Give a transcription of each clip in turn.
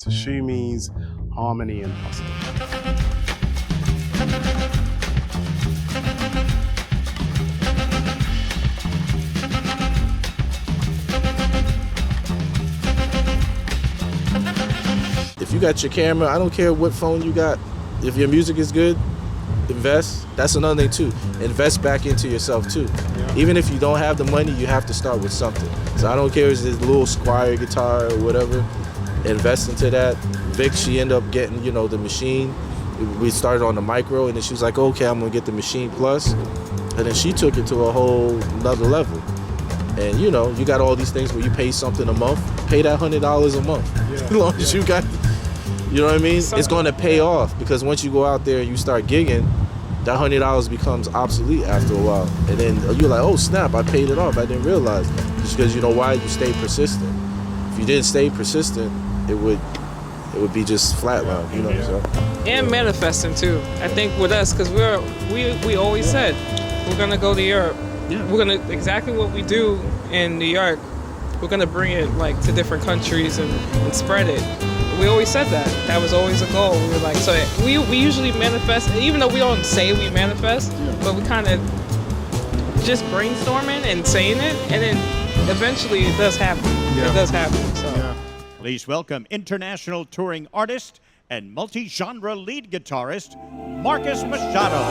Tashomi's Harmony and Hustle. If you got your camera, I don't care what phone you got. If your music is good, invest. That's another thing too. Invest back into yourself too. Yeah. Even if you don't have the money, you have to start with something. So I don't care if it's this little Squire guitar or whatever. Invest into that. Vic, she ended up getting, the machine. We started on the micro, and then she was like, okay, I'm gonna get the machine plus. And then she took it to a whole another level. And you got all these things where you pay something a month, pay that $100 a month. Yeah. As long as you got, you know what I mean? It's gonna pay off, because once you go out there and you start gigging, that $100 becomes obsolete after a while. And then you're like, oh snap, I paid it off. I didn't realize. Just because you know why? You stayed persistent. If you didn't stay persistent, it would be just flatline, So. And manifesting too. I think with us, because we always said we're gonna go to Europe. Yeah. We're gonna exactly what we do in New York. We're gonna bring it like to different countries and spread it. We always said that. That was always a goal. We were like, so we usually manifest, even though we don't say we manifest, but we kind of just brainstorming and saying it, and then eventually it does happen. Yeah. It does happen. So. Yeah. Please welcome international touring artist and multi-genre lead guitarist, Marcus Machado.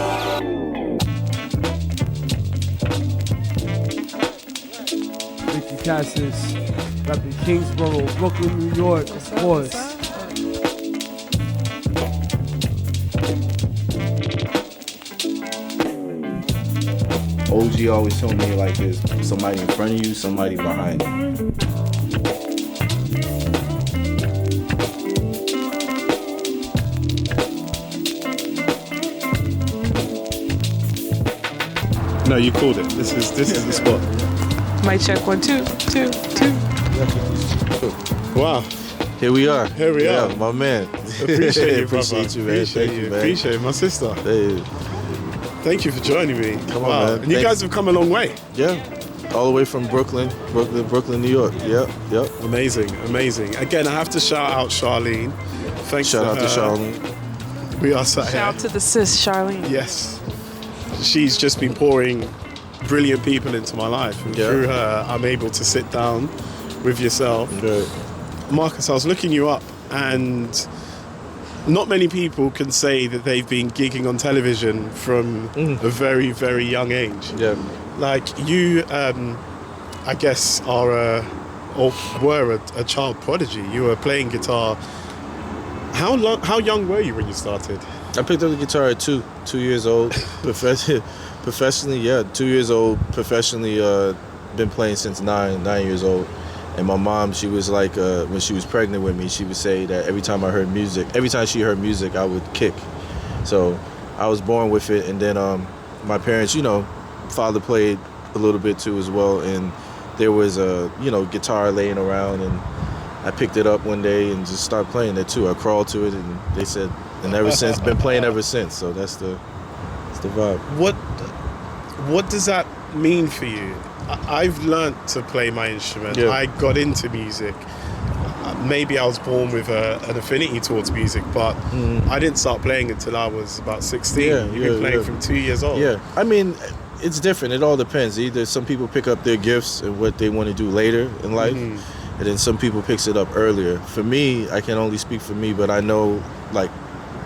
Vicky Casis, repping Kingsborough, Brooklyn, New York, of course. OG always told me like there's somebody in front of you, somebody behind you. No, you called it. This is the spot. Mic check 1 2 2 2. Wow. Here we are. Yeah, my man. Appreciate you, Appreciate you, man. Appreciate you, man. Appreciate it, my sister. Hey. Thank you for joining me. Come on, man. And you guys have come a long way. Yeah. All the way from Brooklyn, New York. Yep. Amazing. Again, I have to shout out Charlene. Thanks Shout out to Charlene. We are sat here. Shout out to the sis, Charlene. Yes. She's just been pouring brilliant people into my life. And through her, I'm able to sit down with yourself. Good. Marcus, I was looking you up, and not many people can say that they've been gigging on television from a very, very young age. Yeah. Like you, I guess, were a child prodigy. You were playing guitar. How young were you when you started? I picked up the guitar at 2 years old. Professionally, 2 years old. Professionally, been playing since 9 years old. And my mom, she was like, when she was pregnant with me, she would say that every time she heard music, I would kick. So I was born with it. And then my parents, father played a little bit too as well. And there was a, guitar laying around, and I picked it up one day and just started playing it too. I crawled to it, and they said, and ever since, been playing ever since. So that's the vibe. What does that mean for you? I've learned to play my instrument. Yeah. I got into music. Maybe I was born with an affinity towards music, but I didn't start playing until I was about 16. You've been playing from 2 years old. Yeah, I mean, it's different. It all depends. Either some people pick up their gifts and what they want to do later in life, and then some people picks it up earlier. For me, I can only speak for me, but I know like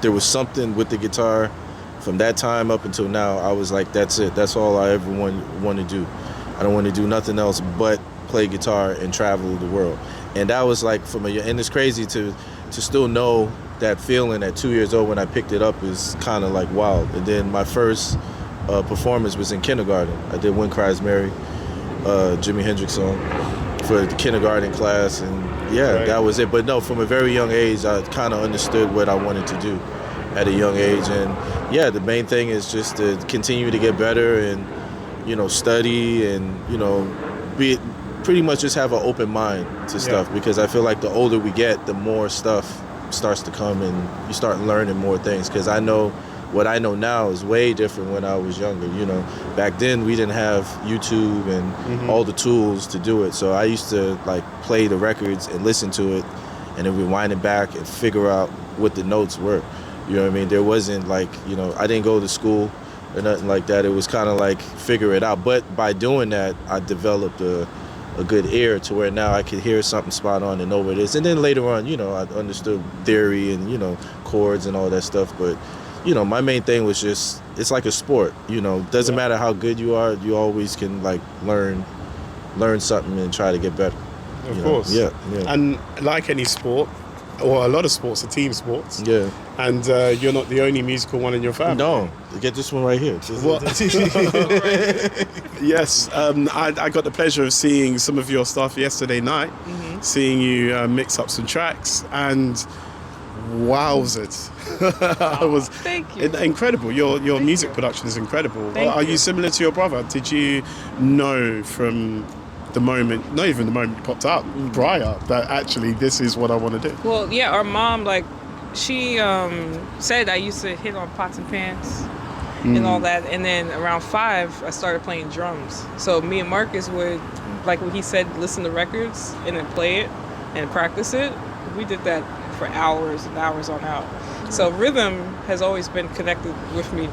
there was something with the guitar from that time up until now. I was like, that's it. That's all I ever want to do. I don't want to do nothing else but play guitar and travel the world. And that was like and it's crazy to still know that feeling at 2 years old when I picked it up is kind of like wild. And then my first performance was in kindergarten. I did When Cries Mary, Jimi Hendrix song for the kindergarten class, and that was it. But no, from a very young age, I kind of understood what I wanted to do at a young age. And the main thing is just to continue to get better and study and pretty much just have an open mind to stuff, because I feel like the older we get, the more stuff starts to come and you start learning more things. Because I know what I know now is way different when I was younger. Back then we didn't have YouTube and all the tools to do it. So I used to like play the records and listen to it and then rewind it back and figure out what the notes were. You know what I mean? There wasn't like, you know, I didn't go to school or nothing like that. It was kind of like figure it out. But by doing that, I developed a good ear to where now I could hear something spot on and know what it is. And then later on, you know, I understood theory and, you know, chords and all that stuff. But, you know, my main thing was just, it's like a sport, you know, doesn't matter how good you are, you always can like learn something and try to get better. Of course. Yeah. And like any sport, or a lot of sports are team sports. Yeah. And you're not the only musical one in your family. No, get this one right here. What? Yes, I got the pleasure of seeing some of your stuff yesterday night, seeing you mix up some tracks, and wowzers. I was Thank you. incredible. Your music production is incredible. Thank Are you. you similar to your brother? Did you know from the moment, not even the moment it popped up, prior, that actually this is what I want to do? Well, yeah, our mom, like, she said I used to hit on pots and pans and all that. And then around 5, I started playing drums. So me and Marcus would, like what he said, listen to records and then play it and practice it. We did that for hours and hours on out. So rhythm has always been connected with me,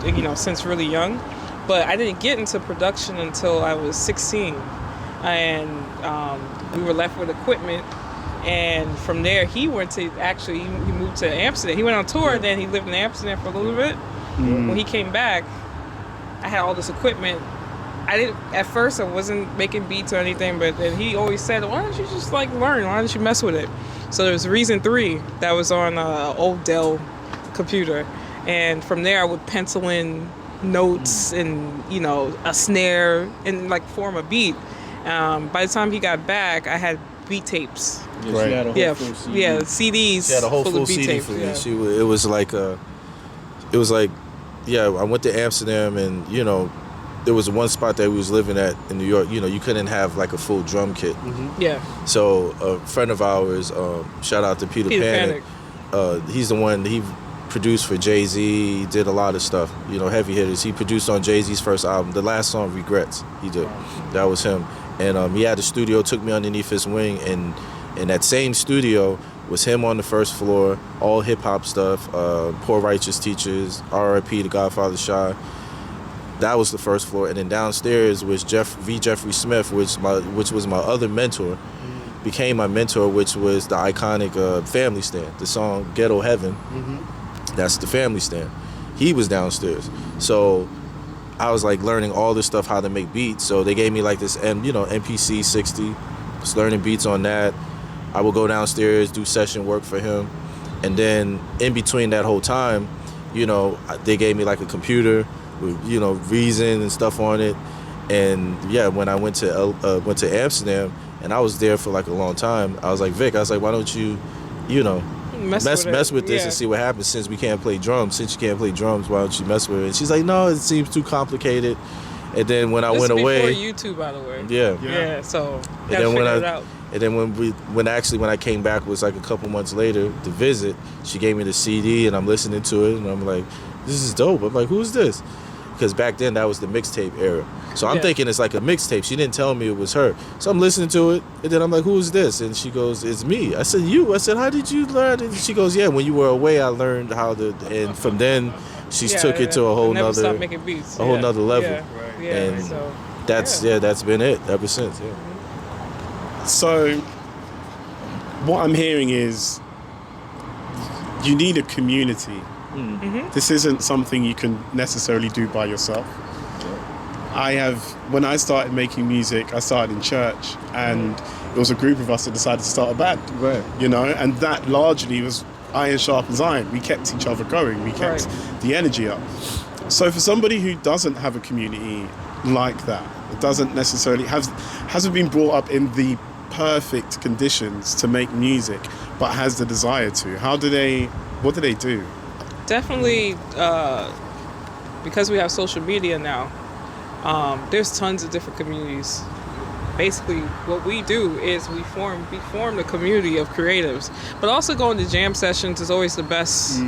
you know, since really young. But I didn't get into production until I was 16. And we were left with equipment. And from there, he went to, actually, he moved to Amsterdam. He went on tour, then he lived in Amsterdam for a little bit. When he came back, I had all this equipment. At first, I wasn't making beats or anything, but then he always said, why don't you just like learn? Why don't you mess with it? So there's Reason 3 that was on an old Dell computer. And from there, I would pencil in notes and, you know, a snare and like form a beat. By the time he got back, I had beat tapes. Yeah, she had a whole full CD. Yeah, CDs. She had a whole full of beat CD tapes, for me. yeah. It was like, yeah, I went to Amsterdam, and you know, there was one spot that we was living at in New York. You know, you couldn't have like a full drum kit. Yeah. So a friend of ours, shout out to Peter Panic. He's the one, he produced for Jay-Z. He did a lot of stuff, you know, heavy hitters. He produced on Jay-Z's first album, the last song, Regrets. He did. That was him. And he had a studio, took me underneath his wing, and in that same studio was him on the first floor, all hip-hop stuff, Poor Righteous Teachers, R.I.P. to Godfather Shy. That was the first floor. And then downstairs was Jeffrey Smith, which was my other mentor, became my mentor, which was the iconic Family Stand, the song Ghetto Heaven. That's the Family Stand. He was downstairs. So I was like learning all this stuff, how to make beats. So they gave me like this, MPC 60, just learning beats on that. I would go downstairs, do session work for him. And then in between that whole time, you know, they gave me like a computer with, you know, Reason and stuff on it. And yeah, when I went to Amsterdam, and I was there for like a long time, I was like, Vic, why don't you, you know, mess with this and see what happens. Since we can't play drums, why don't you mess with it? And she's like, no, it seems too complicated. And then when I went away, before YouTube, by the way. Yeah. So And then figure it out. And then when I came back, was like a couple months later to visit, she gave me the CD and I'm listening to it and I'm like, this is dope. I'm like, who's this? Because back then that was the mixtape era. So I'm thinking it's like a mixtape. She didn't tell me it was her. So I'm listening to it and then I'm like, who is this? And she goes, it's me. I said, you? I said, how did you learn? And she goes, yeah, when you were away, I learned how to, and from then she took it to a whole nother, stopped making beats. whole nother level. Yeah. And So, that's been it ever since. Yeah. So what I'm hearing is you need a community. This isn't something you can necessarily do by yourself. When I started making music, I started in church, and it was a group of us that decided to start a band. Right. You know, and that largely was iron sharpens iron. We kept each other going. We kept the energy up. So for somebody who doesn't have a community like that, it doesn't necessarily hasn't been brought up in the perfect conditions to make music, but has the desire to, what do they do? definitely, because we have social media now, there's tons of different communities. Basically, what we do is we form a community of creatives, but also going to jam sessions is always the best,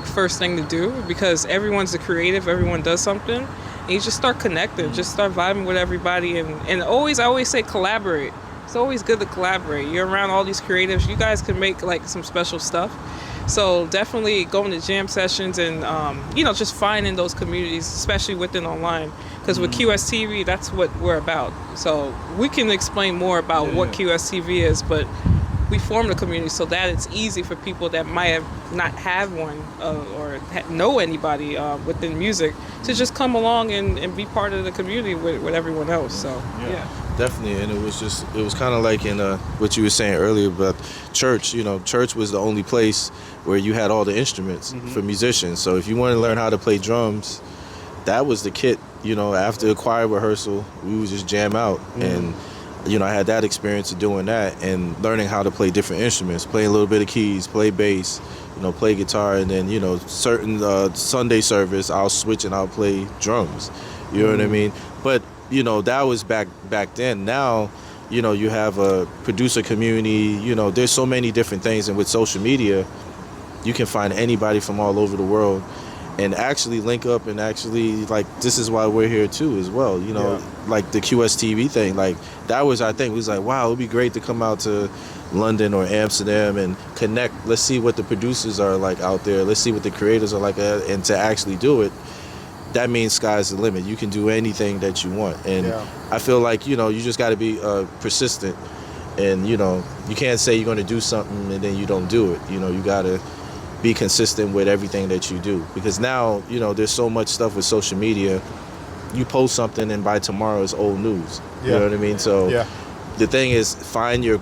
first thing to do, because everyone's a creative, everyone does something, and you just start connecting, just start vibing with everybody, and I always say collaborate. it's always good to collaborate. You're around all these creatives. You guys can make like some special stuff. So definitely going to jam sessions and, just finding those communities, especially within online. Because with QSTV, that's what we're about. So we can explain more about what QSTV is, but we formed a community so that it's easy for people that might have not had one or know anybody within music to just come along and be part of the community with everyone else. So, yeah. Definitely, and it was kind of like in what you were saying earlier about church. Church was the only place where you had all the instruments for musicians. So if you want to learn how to play drums, that was the kit. After the choir rehearsal, we would just jam out, and I had that experience of doing that and learning how to play different instruments, playing a little bit of keys, play bass, play guitar, and then certain Sunday service I'll switch and I'll play drums. You know what I mean? But that was back then. Now, you have a producer community. There's so many different things, and with social media, you can find anybody from all over the world and actually link up and actually, like, this is why we're here too as well. Like the QSTV thing, like that was our thing. We was like, wow, it would be great to come out to London or Amsterdam and connect. Let's see what the producers are like out there. Let's see what the creators are like, and to actually do it, that means sky's the limit. You can do anything that you want. And I feel like, you just got to be persistent. And, you can't say you're going to do something and then you don't do it. You got to be consistent with everything that you do. Because now, there's so much stuff with social media. You post something and by tomorrow it's old news. You know what I mean? So the thing is, find your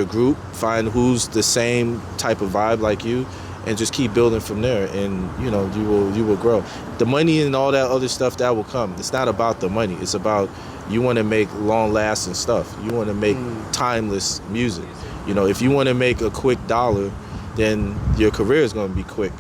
group, find who's the same type of vibe like you, and just keep building from there, and you will grow. The money and all that other stuff, that will come. It's not about the money. It's about, you want to make long-lasting stuff. You want to make timeless music. If you want to make a quick dollar, then your career is going to be quick.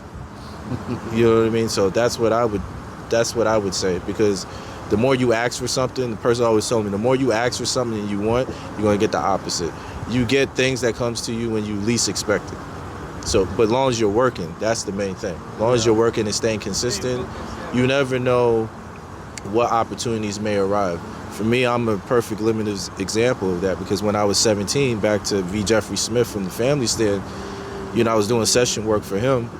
You know what I mean? So that's what I would say, because the more you ask for something, the person always told me, the more you ask for something and you want, you're going to get the opposite. You get things that comes to you when you least expect it. So, but as long as you're working, that's the main thing. As long as you're working and staying consistent, you never know what opportunities may arrive. For me, I'm a perfect limited example of that, because when I was 17, back to V. Jeffrey Smith from the Family Stand, I was doing session work for him.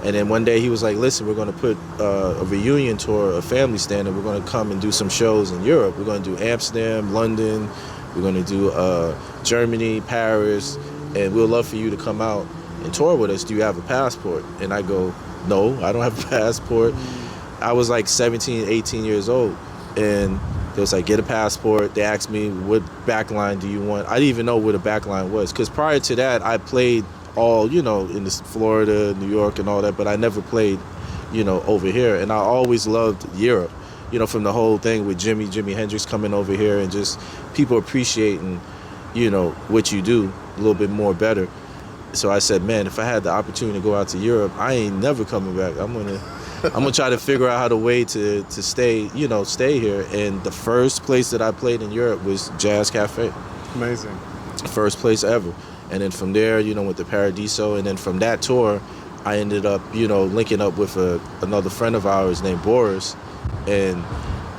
And then one day he was like, listen, we're going to put a reunion tour of Family Stand, and we're going to come and do some shows in Europe. We're going to do Amsterdam, London, we're going to do Germany, Paris, and we'd love for you to come out and tour with us. Do you have a passport? And I go, no, I don't have a passport. I was like 17, 18 years old. And they was like, get a passport. They asked me, what backline do you want? I didn't even know what a backline was, because prior to that, I played all, in Florida, New York and all that, but I never played, over here. And I always loved Europe, from the whole thing with Jimi Hendrix coming over here, and just people appreciating, what you do a little bit more better. So I said, man, if I had the opportunity to go out to Europe, I ain't never coming back. I'm gonna try to figure out how to way to stay here. And the first place that I played in Europe was Jazz Cafe. Amazing. First place ever. And then from there, with the Paradiso, and then from that tour, I ended up, linking up with another friend of ours named Boris, and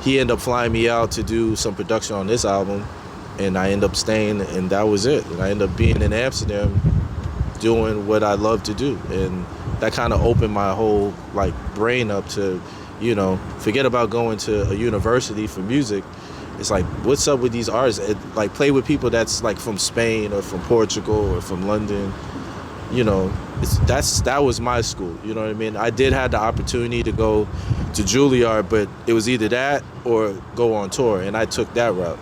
he ended up flying me out to do some production on this album, and I ended up staying, and that was it. And I ended up being in Amsterdam, doing what I love to do, and that kind of opened my whole brain up to, forget about going to a university for music. It's like, what's up with these artists? Play with people that's from Spain or from Portugal or from London. That was my school. You know what I mean? I did have the opportunity to go to Juilliard, but it was either that or go on tour, and I took that route.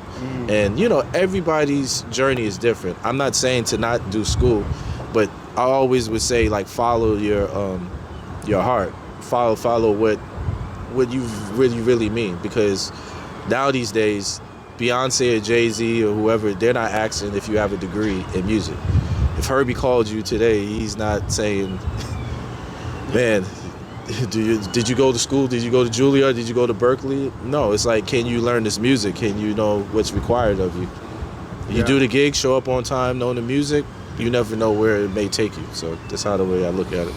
And everybody's journey is different. I'm not saying to not do school, but I always would say follow your heart, follow what you really mean, because now these days, Beyonce or Jay-Z or whoever, they're not asking if you have a degree in music. If Herbie called you today, he's not saying, man, did you go to school? Did you go to Juilliard? Did you go to Berkeley? No, it's like, can you learn this music? Can you know what's required of you? You do the gig, show up on time, know the music, you never know where it may take you. So that's how the way I look at it.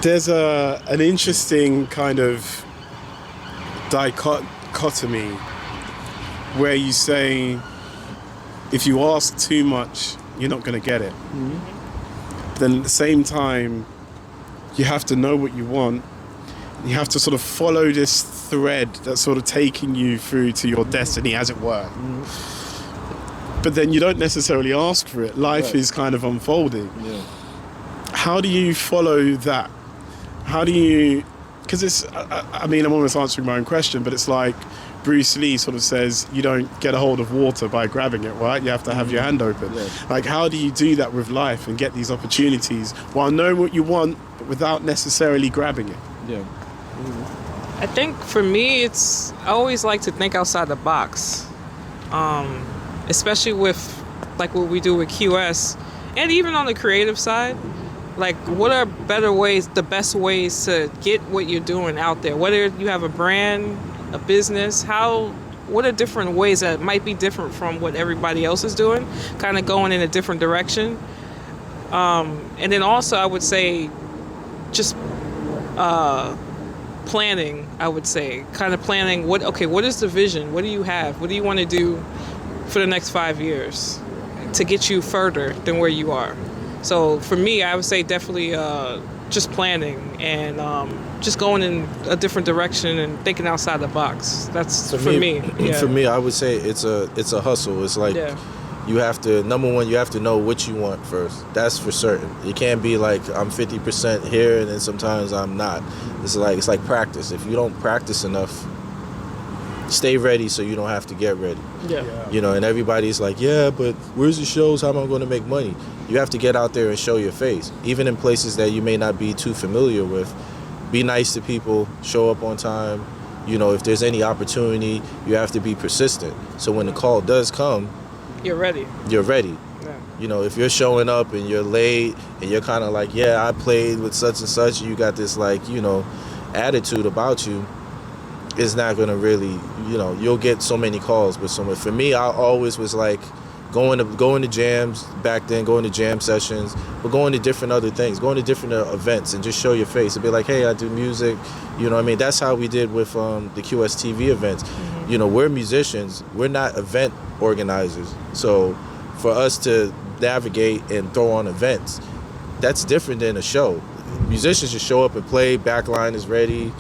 There's an interesting kind of dichotomy where you say if you ask too much, you're not going to get it. But then at the same time, you have to know what you want. You have to sort of follow this thread that's sort of taking you through to your destiny, as it were. But then you don't necessarily ask for it. Life is kind of unfolding. Yeah. How do you follow that? How do you... Because it's... I mean, I'm almost answering my own question, but it's like Bruce Lee sort of says, you don't get a hold of water by grabbing it, right? You have to have your hand open. Yeah. Like, how do you do that with life and get these opportunities while knowing what you want, but without necessarily grabbing it? Yeah. I think for me, I always like to think outside the box, especially with like what we do with QS, and even on the creative side. Like, what are the best ways to get what you're doing out there? Whether you have a brand, a business, what are different ways that might be different from what everybody else is doing, kind of going in a different direction. And then also, I would say, just planning, I would say, kind of planning what is the vision? What do you have? What do you want to do for the next 5 years to get you further than where you are? So for me, I would say definitely just planning and just going in a different direction and thinking outside the box. That's for me. Yeah. For me, I would say it's a hustle. It's like you have to, number one, you have to know what you want first. That's for certain. You can't be like, I'm 50% here and then sometimes I'm not. It's like practice. If you don't practice enough, stay ready so you don't have to get ready. Yeah. You know, and everybody's like, yeah, but where's the shows? How am I going to make money? You have to get out there and show your face. Even in places that you may not be too familiar with, be nice to people, show up on time. You know, if there's any opportunity, you have to be persistent. So when the call does come, you're ready. You're ready. Yeah. You know, if you're showing up and you're late and you're kind of like, yeah, I played with such and such, you got this like, you know, attitude about you, it's not going to really, you know, you'll get so many calls with someone. For me, I always was like going to jams back then, going to jam sessions, but going to different other things, going to different events and just show your face and be like, hey, I do music. You know what I mean? That's how we did with the QSTV events. Mm-hmm. You know, we're musicians. We're not event organizers. So for us to navigate and throw on events, that's different than a show. Musicians just show up and play, backline is ready,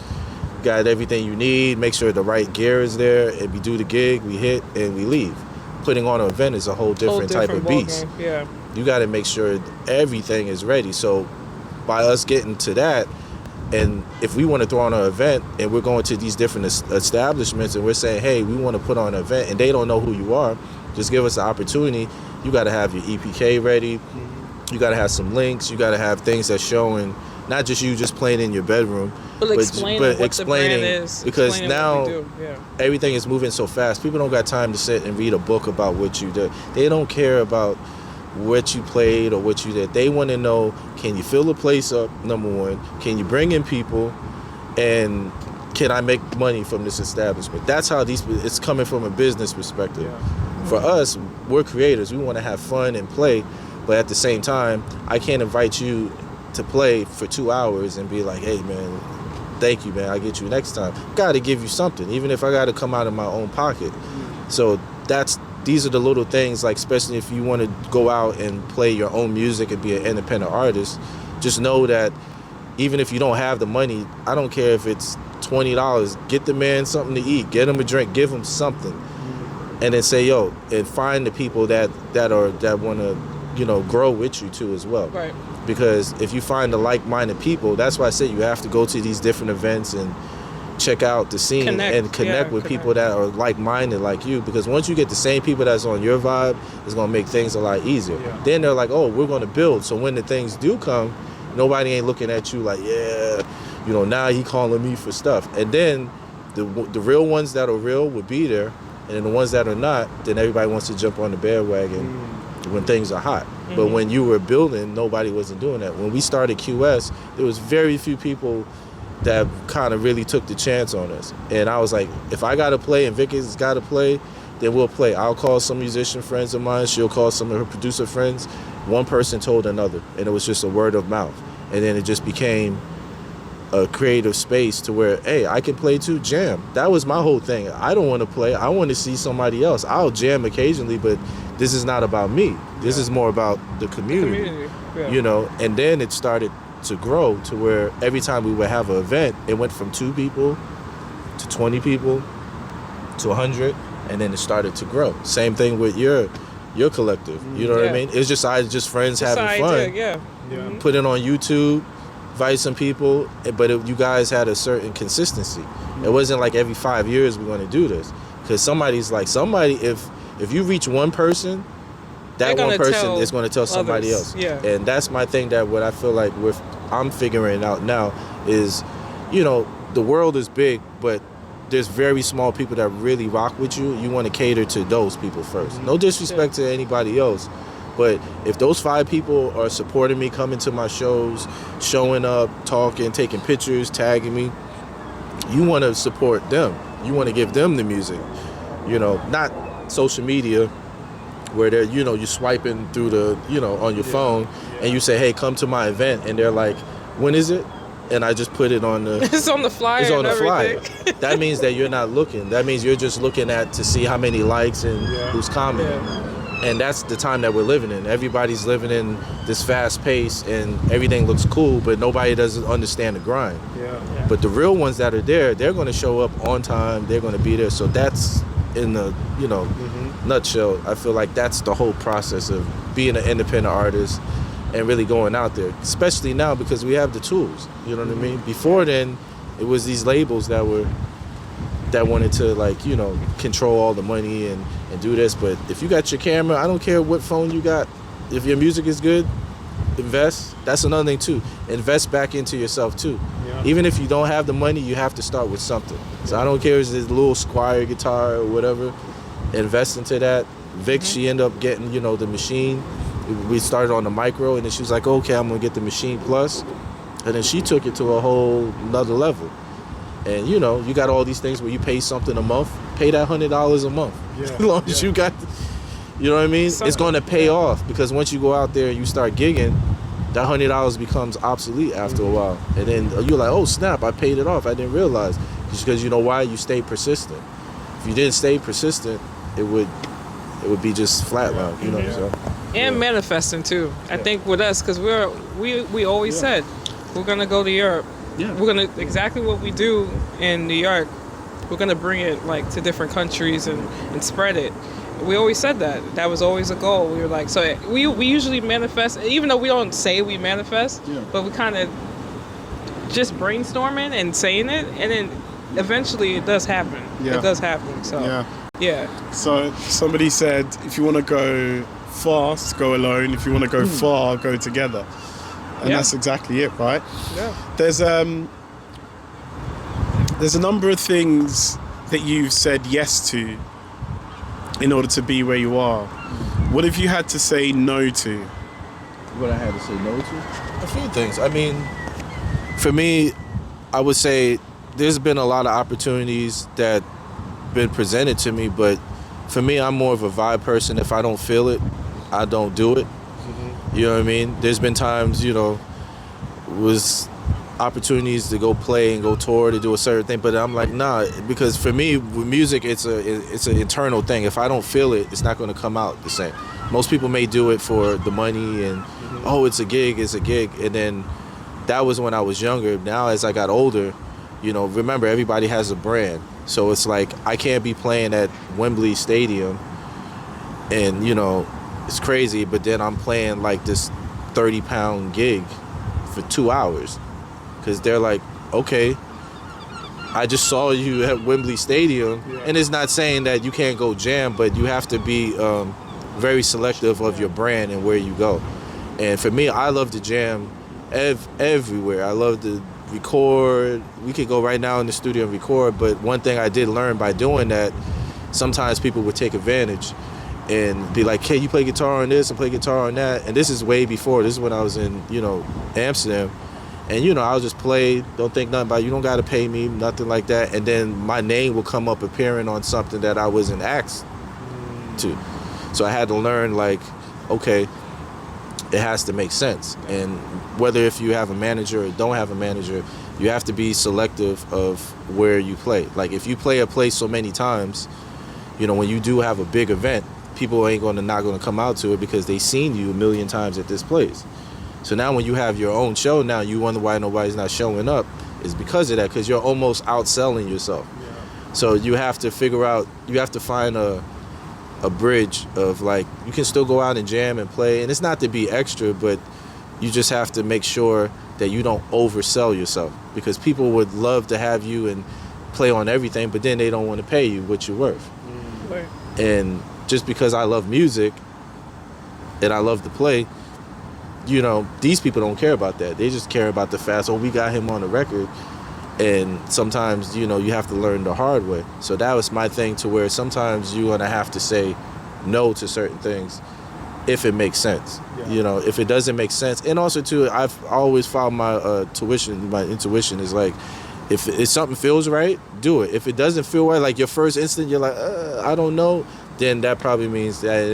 got everything you need, make sure the right gear is there, and we do the gig, we hit, and we leave. Putting on an event is a whole different type of beast. Yeah. You got to make sure everything is ready. So by us getting to that, and if we want to throw on an event and we're going to these different establishments and we're saying, hey, we want to put on an event, and they don't know who you are, just give us the opportunity. You got to have your EPK ready. You got to have some links. You got to have things that's showing not just you just playing in your bedroom, but explaining what the brand is. Because now yeah. everything is moving so fast. People don't got time to sit and read a book about what you did. They don't care about what you played or what you did. They want to know, can you fill the place up, number one? Can you bring in people? And can I make money from this establishment? That's how it's coming from a business perspective. Yeah. For us, we're creators. We want to have fun and play. But at the same time, I can't invite you to play for 2 hours and be like, hey, man, thank you, man, I'll get you next time. Got to give you something, even if I got to come out of my own pocket. So these are the little things, like especially if you want to go out and play your own music and be an independent artist, just know that even if you don't have the money, I don't care if it's $20, get the man something to eat, get him a drink, give him something. And then say, yo, and find the people that want to, you know, grow with you too as well. Right. Because if you find the like-minded people, that's why I said you have to go to these different events and check out the scene and connect with people that are like-minded like you. Because once you get the same people that's on your vibe, it's going to make things a lot easier. Yeah. Then they're like, oh, we're going to build. So when the things do come, nobody ain't looking at you like, yeah, you know, now he calling me for stuff. And then the real ones that are real would be there. And then the ones that are not, then everybody wants to jump on the bandwagon when things are hot. Mm-hmm. But when you were building, nobody wasn't doing that. When we started QS, there was very few people that kind of really took the chance on us. And I was like, if I got to play and Vicky's got to play, then we'll play. I'll call some musician friends of mine. She'll call some of her producer friends. One person told another, and it was just a word of mouth. And then it just became a creative space to where, hey, I can play too, jam. That was my whole thing. I don't want to play. I want to see somebody else. I'll jam occasionally, but this is not about me. This is more about the community. Yeah. You know, and then it started to grow to where every time we would have an event, it went from 2 people to 20 people to 100, and then it started to grow. Same thing with your collective. You know what I mean? It's just friends having fun. Put it on YouTube, invite some people, but you guys had a certain consistency. It wasn't like every 5 years we're going to do this, because if you reach one person, that one person is going to tell somebody else. Yeah. And that's my thing, that what I feel like I'm figuring out now is, you know, the world is big, but there's very small people that really rock with you. You want to cater to those people first. No disrespect to anybody else, but if those 5 people are supporting me, coming to my shows, showing up, talking, taking pictures, tagging me, you want to support them. You want to give them the music. You know, not social media where they're, you know, you're swiping through the, you know, on your phone, and you say, hey, come to my event, and they're like, when is it? And I just put it on the... It's on the flyer. It's on the flyer. That means that you're not looking. That means you're just looking to see how many likes and who's commenting. And that's the time that we're living in. Everybody's living in this fast pace, and everything looks cool, but nobody doesn't understand the grind. But the real ones that are there, they're going to show up on time. They're going to be there. So that's, in the, you know, nutshell, I feel like that's the whole process of being an independent artist and really going out there, especially now because we have the tools. You know what I mean? Before then, it was these labels that wanted to, like, you know, control all the money and do this. But if you got your camera, I don't care what phone you got. If your music is good, invest. That's another thing too. Invest back into yourself too. Even if you don't have the money, you have to start with something. So I don't care if it's this little Squire guitar or whatever. Invest into that. Vic, she ended up getting, you know, the machine. We started on the micro, and then she was like, okay, I'm gonna get the machine plus. And then she took it to a whole another level. And you know, you got all these things where you pay something a month, pay that $100 a month. As long as you got, you know what I mean? It's gonna pay off, because once you go out there and you start gigging, that $100 becomes obsolete after a while. And then you're like, oh snap, I paid it off. I didn't realize. Just because, you know why? You stayed persistent. If you didn't stay persistent, it would be just flatline, you know. So. And manifesting too. I think with us, because we always said we're gonna go to Europe. We're gonna exactly what we do in New York. We're gonna bring it like to different countries and spread it. We always said that was always a goal. We were like, so we usually manifest, even though we don't say we manifest, but we kind of just brainstorming and saying it, and then eventually it does happen. It does happen. So So somebody said, if you want to go fast, go alone. If you want to go far, go together. And that's exactly it, right? There's a number of things that you've said yes to in order to be where you are. What have you had to say no to? What I had to say no to? A few things. I mean, for me, I would say there's been a lot of opportunities that been presented to me, but for me, I'm more of a vibe person. If I don't feel it, I don't do it. You know what I mean? There's been times, you know, was opportunities to go play and go tour to do a certain thing, but I'm like, nah, because for me with music, it's an internal thing. If I don't feel it, it's not going to come out the same. Most people may do it for the money and oh, it's a gig, and then that was when I was younger. Now as I got older, you know, remember everybody has a brand, so it's like I can't be playing at Wembley Stadium and, you know, it's crazy, but then I'm playing like this 30-pound gig for 2 hours. Because they're like, okay, I just saw you at Wembley Stadium. And it's not saying that you can't go jam, but you have to be very selective of your brand and where you go. And for me, I love to jam everywhere. I love to record. We could go right now in the studio and record, but one thing I did learn by doing that, sometimes people would take advantage and be like, hey, you play guitar on this and play guitar on that. And this is way before. This is when I was in, you know, Amsterdam. And, you know, I'll just play, don't think nothing about it. You don't got to pay me, nothing like that. And then my name will come up appearing on something that I wasn't asked to. So I had to learn, like, okay, it has to make sense. And whether if you have a manager or don't have a manager, You have to be selective of where you play. Like if you play a place so many times, you know, when you do have a big event, people not gonna come out to it because they seen you a million times at this place. So now when you have your own show, now you wonder why nobody's not showing up. Is because of that, because you're almost outselling yourself. Yeah. So you have to figure out, you have to find a bridge of like, you can still go out and jam and play, and it's not to be extra, but you just have to make sure that you don't oversell yourself, because people would love to have you and play on everything, but then they don't want to pay you what you're worth. Right. And just because I love music and I love to play, you know, these people don't care about that. They just care about the fact, oh, we got him on the record. And sometimes, you know, you have to learn the hard way. So that was my thing, to where sometimes you're going to have to say no to certain things if it makes sense. Yeah. You know, if it doesn't make sense. And also, too, I've always found my intuition is like, if something feels right, do it. If it doesn't feel right, like your first instinct, you're like, I don't know, then that probably means that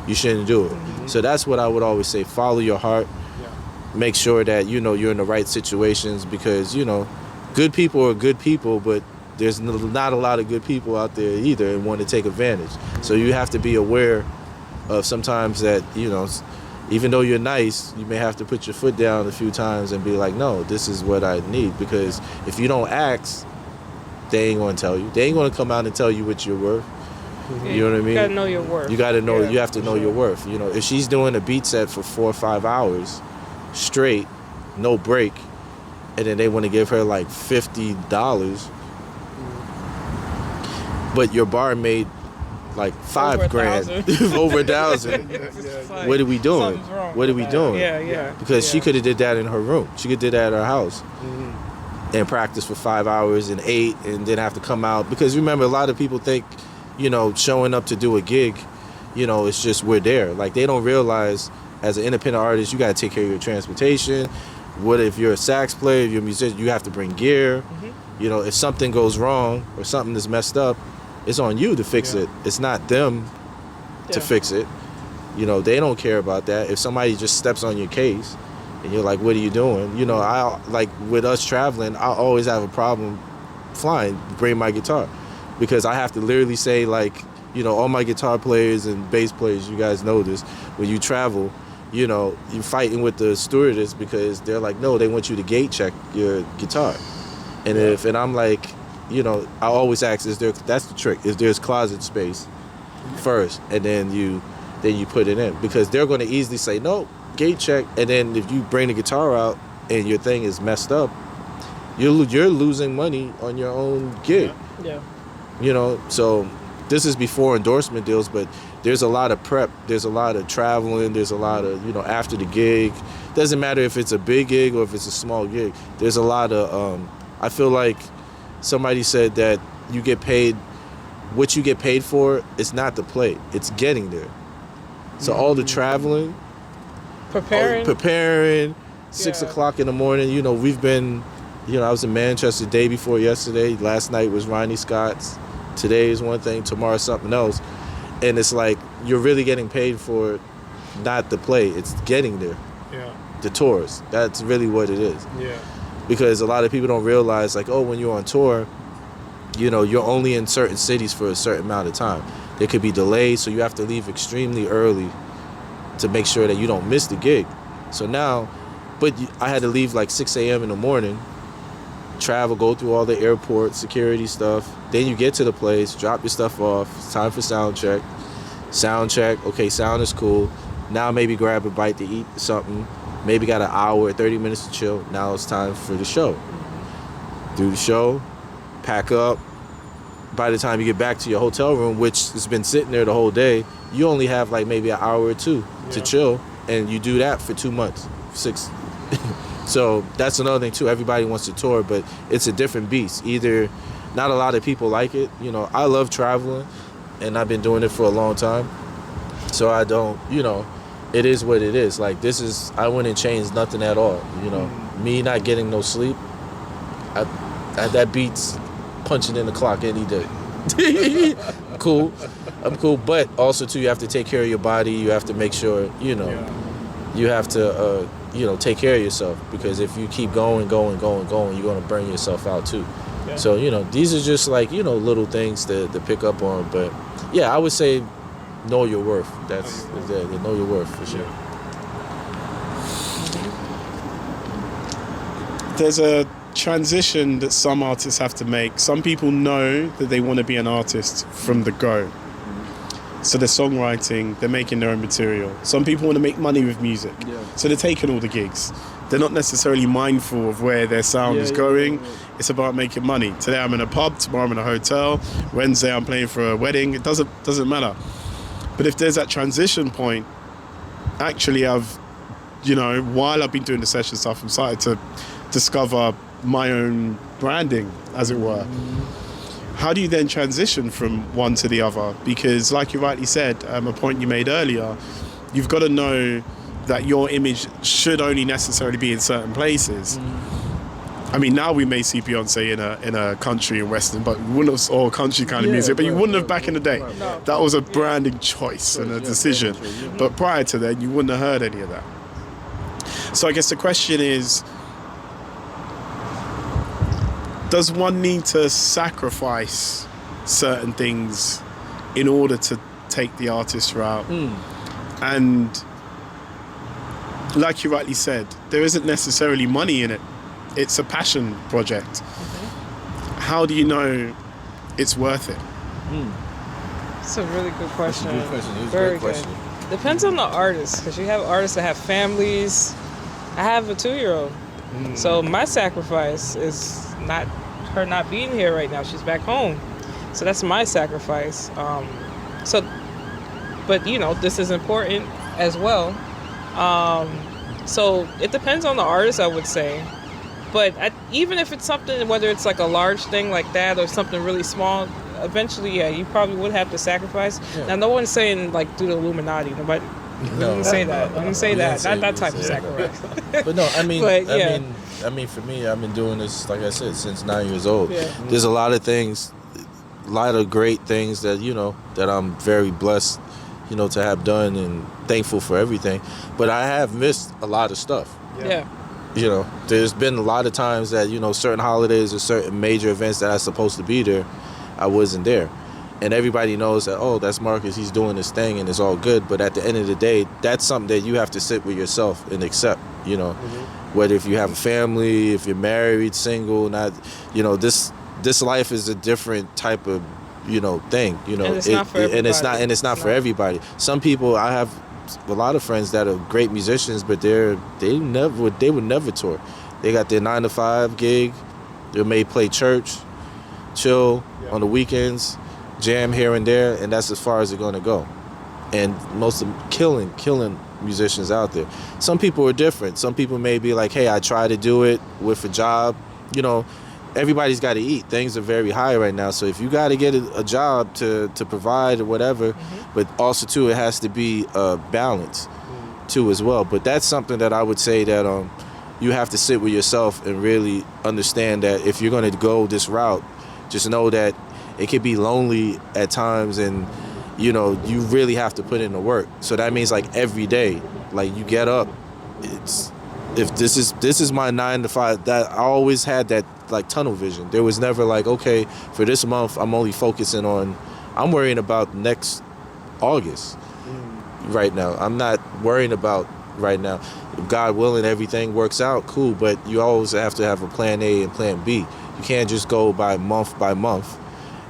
you shouldn't do it. Mm-hmm. So that's what I would always say. Follow your heart. Yeah. Make sure that, you know, you're in the right situations, because, you know, good people are good people, but there's not a lot of good people out there either and want to take advantage. Mm-hmm. So you have to be aware of sometimes that, you know, even though you're nice, you may have to put your foot down a few times and be like, no, this is what I need. Because if you don't ask, they ain't going to tell you. They ain't going to come out and tell you what you're worth. Yeah, you know what I mean? You got to know your worth. You got to know, you have to know your worth. You know, if she's doing a beat set for 4 or 5 hours straight, no break, and then they want to give her like $50, but your bar made like $5,000, over $1,000. What are we doing? What are we doing? Yeah. Because she could have did that in her room. She could did that at her house. And practice for 5 hours and 8, and then have to come out. Because remember, a lot of people think, you know, showing up to do a gig, you know, it's just we're there. Like, they don't realize, as an independent artist, you got to take care of your transportation. What if you're a sax player, if you're a musician, you have to bring gear. Mm-hmm. You know, if something goes wrong or something is messed up, it's on you to fix it. It's not them to fix it. You know, they don't care about that. If somebody just steps on your case and you're like, what are you doing? You know, I like with us traveling, I always have a problem flying, bring my guitar. Because I have to literally say, like, you know, all my guitar players and bass players, you guys know this, when you travel, you know, you're fighting with the stewardess because they're like, no, they want you to gate check your guitar. And and I'm like, you know, I always ask, that's the trick, is there's closet space first, and then you put it in, because they're going to easily say, no, gate check, and then if you bring the guitar out and your thing is messed up, you're losing money on your own gig. Yeah. You know, so this is before endorsement deals, but there's a lot of prep, there's a lot of traveling, there's a lot of, you know, after the gig. Doesn't matter if it's a big gig or if it's a small gig. There's a lot of, I feel like somebody said that you get paid, what you get paid for is not the play, it's getting there. So all the traveling, preparing, 6 o'clock in the morning, you know, we've been, you know, I was in Manchester the day before yesterday. Last night was Ronnie Scott's. Today is one thing, tomorrow something else. And it's like, you're really getting paid for not the play, it's getting there. Yeah. The tours, that's really what it is. Yeah. Because a lot of people don't realize, like, oh, when you're on tour, you know, you're only in certain cities for a certain amount of time. There could be delays, so you have to leave extremely early to make sure that you don't miss the gig. So now, I had to leave like 6 a.m. in the morning, travel, go through all the airport security stuff. Then you get to the place, drop your stuff off. It's time for sound check. Okay, sound is cool. Now maybe grab a bite to eat something. Maybe got an hour, 30 minutes to chill. Now it's time for the show. Do the show, pack up. By the time you get back to your hotel room, which has been sitting there the whole day, you only have like maybe an hour or two to chill. And you do that for 2 months, 6. So that's another thing too. Everybody wants to tour, but it's a different beast. Either not a lot of people like it. You know, I love traveling, and I've been doing it for a long time. So I don't, you know, it is what it is. Like, I wouldn't change nothing at all. You know, me not getting no sleep, that beats punching in the clock any day. I'm cool. But also too, you have to take care of your body. You have to make sure, you know, you have to take care of yourself, because if you keep going, you're going to burn yourself out too. Yeah. So, these are just like, little things to pick up on. But yeah, I would say know your worth. That's know your worth for sure. There's a transition that some artists have to make. Some people know that they want to be an artist from the go. So they're songwriting, they're making their own material. Some people want to make money with music. Yeah. So they're taking all the gigs. They're not necessarily mindful of where their sound is going. It's about making money. Today I'm in a pub, tomorrow I'm in a hotel, Wednesday I'm playing for a wedding. It doesn't matter. But if there's that transition point, actually I've, while I've been doing the session stuff, I'm starting to discover my own branding, as it were. How do you then transition from one to the other? Because like you rightly said, a point you made earlier, you've got to know that your image should only necessarily be in certain places. I mean, now we may see Beyonce in a country and western, but we wouldn't have, or country kind of music, but you wouldn't have back in the day. That was a branding choice and a decision. But prior to then, you wouldn't have heard any of that. So I guess the question is, does one need to sacrifice certain things in order to take the artist route? And like you rightly said, there isn't necessarily money in it. It's a passion project. How do you know it's worth it? It's a really good question. That's a good question. It's Very a great question. Depends on the artist, because you have artists that have families. I have a 2-year-old. So my sacrifice is not her not being here right now. She's back home. So that's my sacrifice. But this is important as well. So it depends on the artist, I would say. But even if it's something, whether it's like a large thing like that or something really small, eventually, you probably would have to sacrifice. Yeah. Now, no one's saying like do the Illuminati. Nobody. Didn't say that. I didn't say that. Not that type of sacrifice. But no, I mean, I mean, for me, I've been doing this, like I said, since 9 years old. Yeah. There's a lot of things, a lot of great things that that I'm very blessed, to have done, and thankful for everything. But I have missed a lot of stuff. Yeah. There's been a lot of times that certain holidays or certain major events that I was supposed to be there, I wasn't there. And everybody knows that, oh, that's Marcus, he's doing this thing and it's all good. But at the end of the day, that's something that you have to sit with yourself and accept, Whether if you have a family, if you're married, single, not, this life is a different type of, thing, And it's not for everybody. And it's not for everybody. Some people, I have a lot of friends that are great musicians, but they would never tour. They got their 9-to-5 gig. They may play church, chill on the weekends, jam here and there, and that's as far as they're going to go. And most of them killing musicians out there. Some people are different. Some people may be like, hey, I try to do it with a job. Everybody's got to eat. Things are very high right now. So if you got to get a job to provide or whatever, but also too, it has to be a balance too as well. But that's something that I would say that you have to sit with yourself and really understand that if you're going to go this route, just know that it can be lonely at times, and you really have to put in the work. So that means like every day, like you get up, if this is my 9-to-5, that I always had that like tunnel vision. There was never like, okay, for this month I'm only focusing on, I'm worrying about next August right now. I'm not worrying about right now. If God willing, everything works out, cool, but you always have to have a plan A and plan B. You can't just go by month.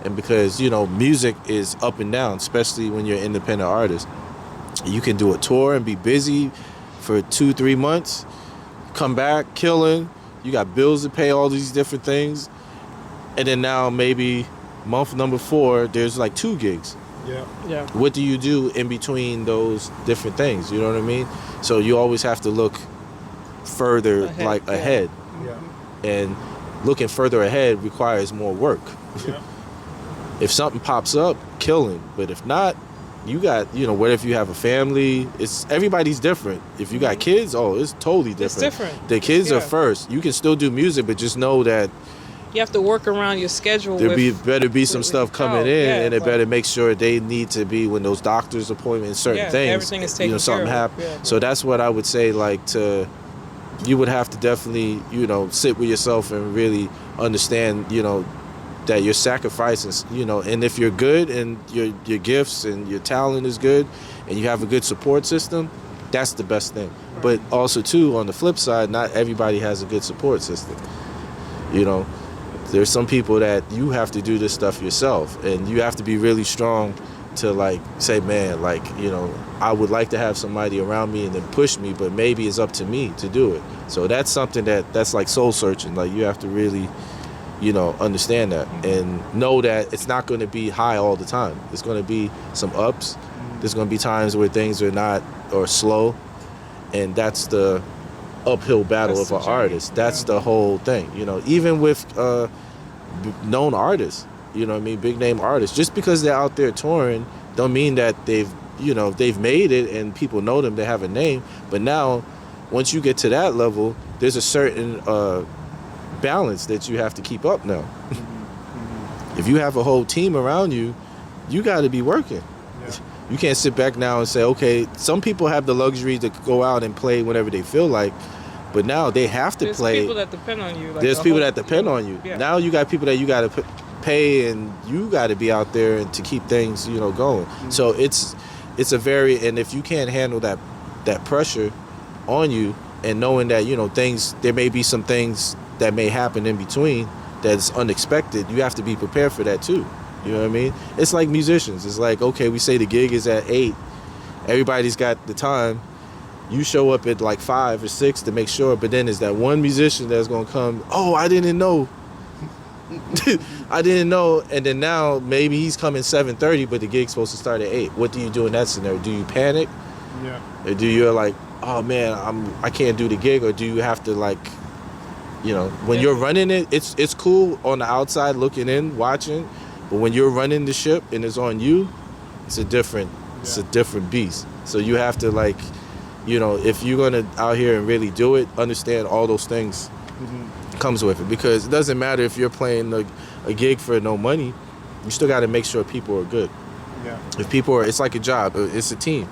And because, music is up and down, especially when you're an independent artist. You can do a tour and be busy for 2-3 months, come back killing, you got bills to pay, all these different things. And then now maybe month number 4, there's like 2 gigs. Yeah. What do you do in between those different things? You know what I mean? So you always have to look further ahead. Yeah. And looking further ahead requires more work. Yeah. If something pops up, killing. But if not, you got, what if you have a family? Everybody's different. If you got kids, it's totally different. It's different. The kids are first. You can still do music, but just know that you have to work around your schedule. Better be some stuff coming in, and it better make sure they need to be when those doctor's appointments, certain things. Everything is taken something care of. happen. Yeah. So that's what I would say, like to you would have to definitely, you know, sit with yourself and really understand, you know, that your sacrifices, you know, and if you're good and your gifts and your talent is good and you have a good support system, that's the best thing. But also too, on the flip side, not everybody has a good support system. You know, there's some people that you have to do this stuff yourself, and you have to be really strong to like say, man, like, you know, I would like to have somebody around me and then push me, but maybe it's up to me to do it. So that's something that's like soul searching. Like, you have to really, you know, understand that and know that it's not going to be high all the time. There's going to be some ups. There's going to be times where things are not, or slow, and that's the uphill battle of an artist. That's the whole thing, you know. Even with known artists, you know what I mean, big name artists, just because they're out there touring don't mean that they've made it and people know them, they have a name. But now, once you get to that level, there's a certain balance that you have to keep up now. If you have a whole team around you, you got to be working. You can't sit back now and say, okay, some people have the luxury to go out and play whenever they feel like, but now they have to play. There's people that depend on you. Like there's people that depend on you. Yeah. Now you got people that you got to pay, and you got to be out there and to keep things, you know, going. So it's a very, and if you can't handle that pressure on you, and knowing that, you know, there may be some things that may happen in between that's unexpected, you have to be prepared for that too. You know what I mean? It's like musicians. It's like, okay, we say the gig is at 8. Everybody's got the time. You show up at like 5 or 6 to make sure, but then there's that one musician that's going to come, oh, I didn't know. I didn't know. And then now maybe he's coming 7:30, but the gig's supposed to start at 8. What do you do in that scenario? Do you panic? Yeah. Or do you like, oh man, I can't do the gig? Or do you have to, like, you know, when you're running it, it's cool on the outside looking in, watching. But when you're running the ship and it's on you, it's a different beast. So you have to, like, you know, if you're gonna out here and really do it, understand all those things comes with it. Because it doesn't matter if you're playing a gig for no money, you still got to make sure people are good. Yeah. If people are, it's like a job. It's a team.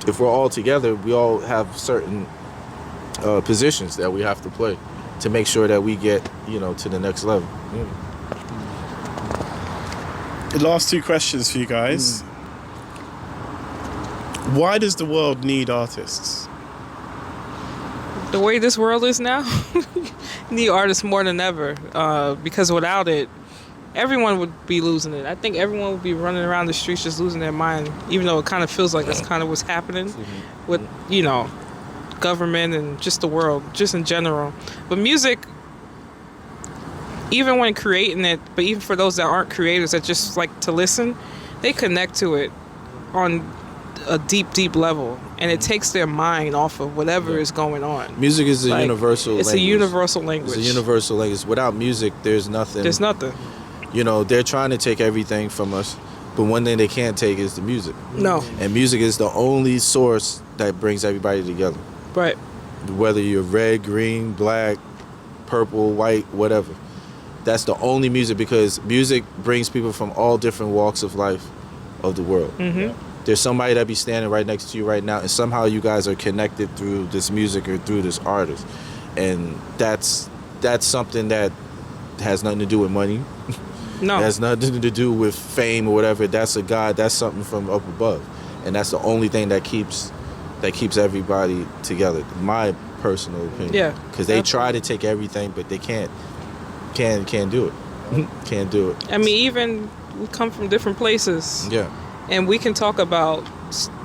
If we're all together, we all have certain positions that we have to play to make sure that we get, you know, to the next level. Yeah. The last 2 questions for you guys. Why does the world need artists? The way this world is now, need artists more than ever. Because without it, everyone would be losing it. I think everyone would be running around the streets just losing their mind, even though it kind of feels like that's kind of what's happening with, you know, government and just the world, just in general. But music, even when creating it, but even for those that aren't creators that just like to listen, they connect to it on a deep level, and it takes their mind off of whatever is going on. Music is a universal language. It's a universal language. It's a universal language. Without music, there's nothing. There's nothing. You know, they're trying to take everything from us, but one thing they can't take is the music. No. And music is the only source that brings everybody together. Right. Whether you're red, green, black, purple, white, whatever. That's the only music, because music brings people from all different walks of life of the world. There's somebody that be standing right next to you right now, and somehow you guys are connected through this music or through this artist. And that's something that has nothing to do with money. No. It has nothing to do with fame or whatever. That's a God. That's something from up above. And that's the only thing that keeps everybody together. My personal opinion. Yeah. Because they try to take everything, but they can't do it. Can't do it. I mean, even we come from different places. Yeah. And we can talk about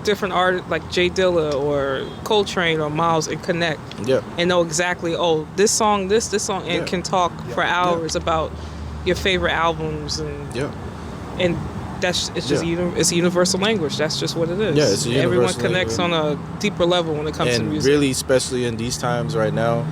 different artists like Jay Dilla or Coltrane or Miles and connect. Yeah. And know exactly, oh, this song, and can talk for hours about your favorite albums and it's a universal language. That's just what it is. Yeah, it's a universal Everyone connects on a deeper level when it comes to music. And really, especially in these times right now,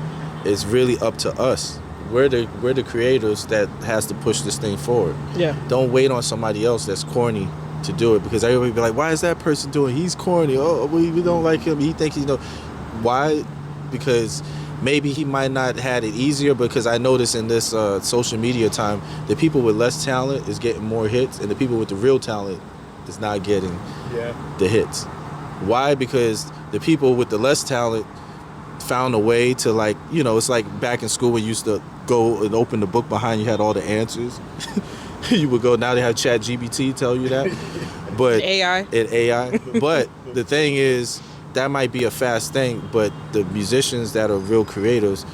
it's really up to us. We're the creators that has to push this thing forward. Yeah. Don't wait on somebody else that's corny to do it, because everybody be like, why is that person doing? He's corny. Oh, we don't like him. He thinks why? Because maybe he might not had it easier, because I notice in this social media time, the people with less talent is getting more hits, and the people with the real talent is not getting the hits. Why? Because the people with the less talent, found a way to, like, you know, it's like back in school we used to go and open the book behind you, had all the answers. You would go, now they have ChatGPT tell you that. But AI. But the thing is, that might be a fast thing, but the musicians that are real creators,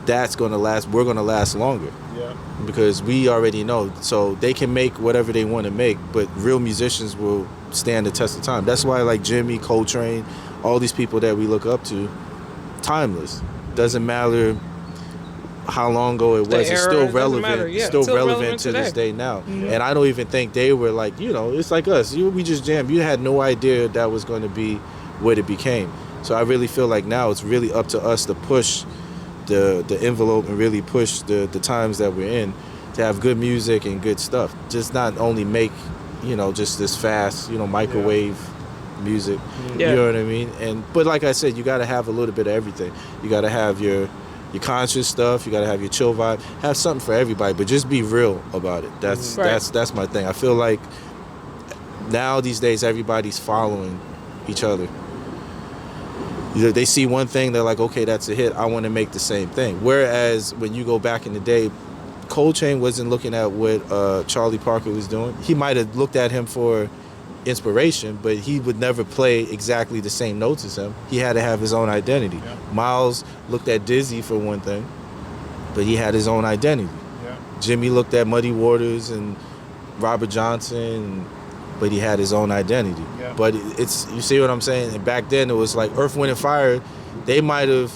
that's going to last, we're going to last longer. Yeah. Because we already know. So they can make whatever they want to make, but real musicians will stand the test of time. That's why, like Jimmy, Coltrane, all these people that we look up to, timeless. Doesn't matter how long ago it was, it's still relevant. Yeah, still still relevant to today. this day now. Mm-hmm. And I don't even think they were like, you know, it's like us. We just jammed. You had no idea that was going to be what it became. So I really feel like now it's really up to us to push the envelope and really push the times that we're in, to have good music and good stuff. Just not only make, you know, just this fast, you know, microwave music. Yeah. You know what I mean? But like I said, you got to have a little bit of everything. You got to have your conscious stuff. You got to have your chill vibe. Have something for everybody, but just be real about it. That's my thing. I feel like now these days everybody's following each other. They see one thing, they're like, okay, that's a hit, I want to make the same thing. Whereas when you go back in the day, Coltrane wasn't looking at what Charlie Parker was doing. He might have looked at him for inspiration, but he would never play exactly the same notes as him. He had to have his own identity. Yeah. Miles looked at Dizzy for one thing, but he had his own identity. Yeah. Jimmy looked at Muddy Waters and Robert Johnson, but he had his own identity. Yeah. But it's, you see what I'm saying? And back then it was like Earth, Wind & Fire, they might have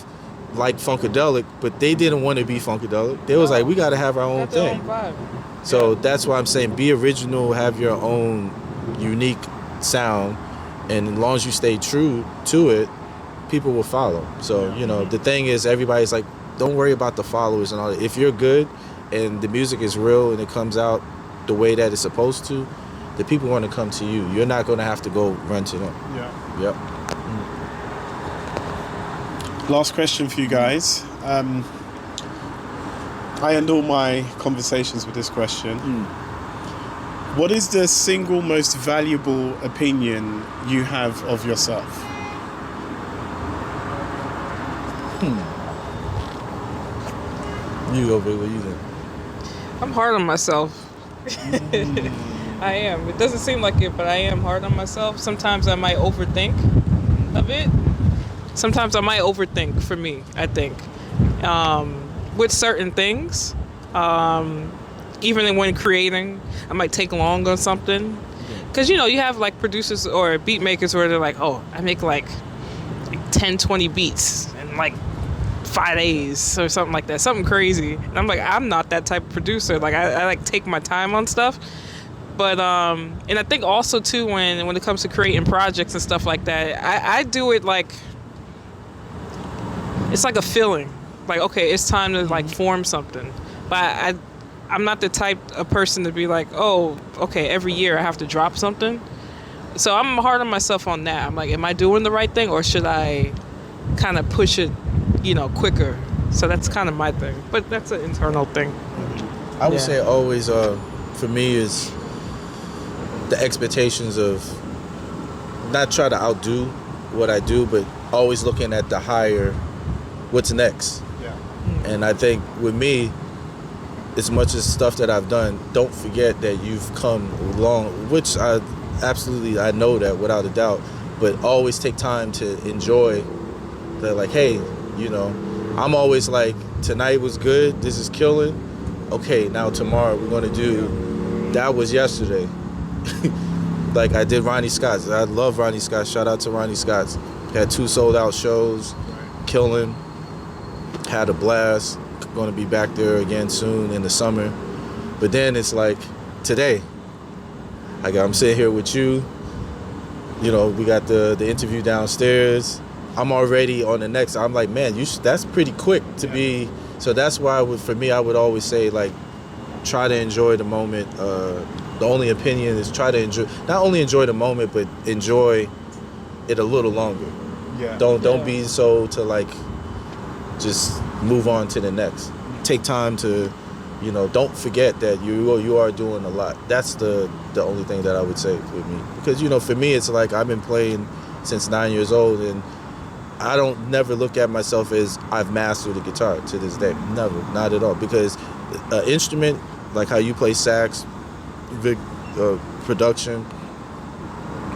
liked Funkadelic, but they didn't want to be Funkadelic. They was like, we got to have our own thing. So that's why I'm saying be original, have your own unique sound, and as long as you stay true to it, people will follow. So, you know, the thing is, everybody's like, don't worry about the followers and all that. If you're good and the music is real and it comes out the way that it's supposed to, the people want to come to you. You're not going to have to go run to them. Yeah. Yep. Last question for you guys. I end all my conversations with this question. What is the single most valuable opinion you have of yourself? You go, baby. What you think? I'm hard on myself. I am. It doesn't seem like it, but I am hard on myself. Sometimes I might overthink of it. Sometimes I might overthink, for me, I think. With certain things. Even when creating, I might take long on something. Because, you know, you have like producers or beat makers where they're like, oh, I make like 10, 20 beats in like 5 days or something like that. Something crazy. And I'm like, I'm not that type of producer. Like, I like take my time on stuff. But, and I think also too, when it comes to creating projects and stuff like that, I do it like, it's like a feeling. Like, okay, it's time to like form something. But I'm not the type of person to be like, oh, okay, every year I have to drop something. So I'm hard on myself on that. I'm like, am I doing the right thing, or should I kind of push it, you know, quicker? So that's kind of my thing. But that's an internal thing. I would say always, for me, is the expectations of not try to outdo what I do, but always looking at the higher, what's next. Yeah. And I think with me, as much as stuff that I've done, don't forget that you've come along, which I know that without a doubt, but always take time to enjoy the, like, hey, you know, I'm always like, tonight was good, this is killing, okay, now tomorrow we're gonna do, that was yesterday. Like I did Ronnie Scott's. I love Ronnie Scott. Shout out to Ronnie Scott's. Had 2 sold out shows, killing, had a blast. Going to be back there again soon in the summer. But then it's like today, like I'm sitting here with you, you know, we got the interview downstairs. I'm already on the next. I'm like, man, that's pretty quick to be. So that's why for me, I would always say, like, try to enjoy the moment. The only opinion is try to enjoy, not only enjoy the moment, but enjoy it a little longer. Yeah. Don't be so to like just move on to the next. Take time to, you know, don't forget that you are doing a lot. That's the only thing that I would say with me. Because, you know, for me, it's like I've been playing since 9 years old, and I don't never look at myself as I've mastered the guitar to this day. Never, not at all. Because an instrument like how you play sax, production,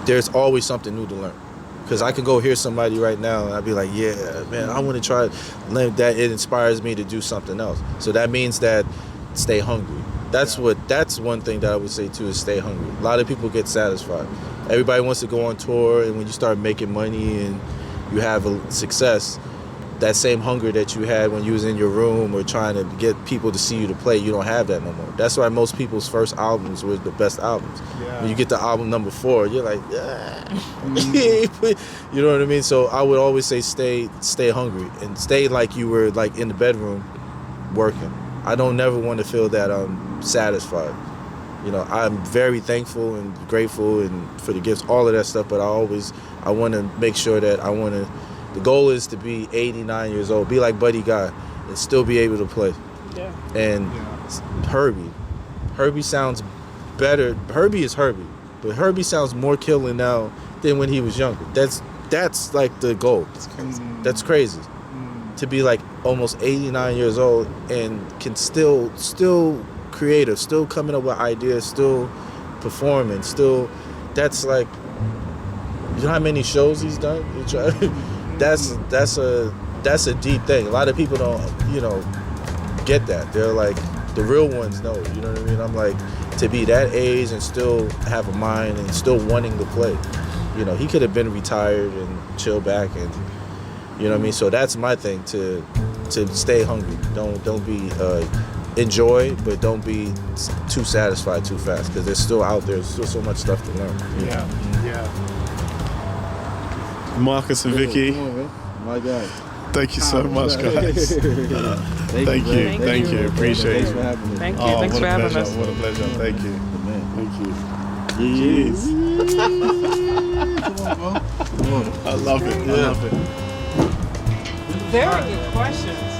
there's always something new to learn. Because I can go hear somebody right now and I'd be like, yeah, man, I want to try that. It inspires me to do something else. So that means that stay hungry. That's one thing that I would say too, is stay hungry. A lot of people get satisfied. Everybody wants to go on tour, and when you start making money and you have a success, that same hunger that you had when you was in your room or trying to get people to see you to play, you don't have that no more. That's why most people's first albums were the best albums. Yeah. When you get to album number 4, you're like, you know what I mean? So I would always say stay hungry and stay like you were like in the bedroom working. I don't never want to feel that I'm satisfied. You know, I'm very thankful and grateful and for the gifts, all of that stuff, but I want to make sure that the goal is to be 89 years old, be like Buddy Guy, and still be able to play. Yeah. And Herbie sounds better. Herbie is Herbie, but Herbie sounds more killer now than when he was younger. That's like the goal. That's crazy. To be like almost 89 years old and can still creative, still coming up with ideas, still performing, that's like, you know how many shows he's done? That's a deep thing. A lot of people don't, get that. They're like, the real ones know, you know what I mean? I'm like, to be that age and still have a mind and still wanting to play. He could have been retired and chill back and, you know what I mean? So that's my thing, to stay hungry. Don't be, enjoy, but don't be too satisfied too fast, because there's still out there, there's still so much stuff to learn. Yeah. Marcus and Vicky. Come on, man. My guy. Thank you so much, guys. Thank you. Appreciate it. Thanks for having me. Thank you. Thanks for having us. What a pleasure. Thank you. Thank you. Jeez. I love it. Very good questions.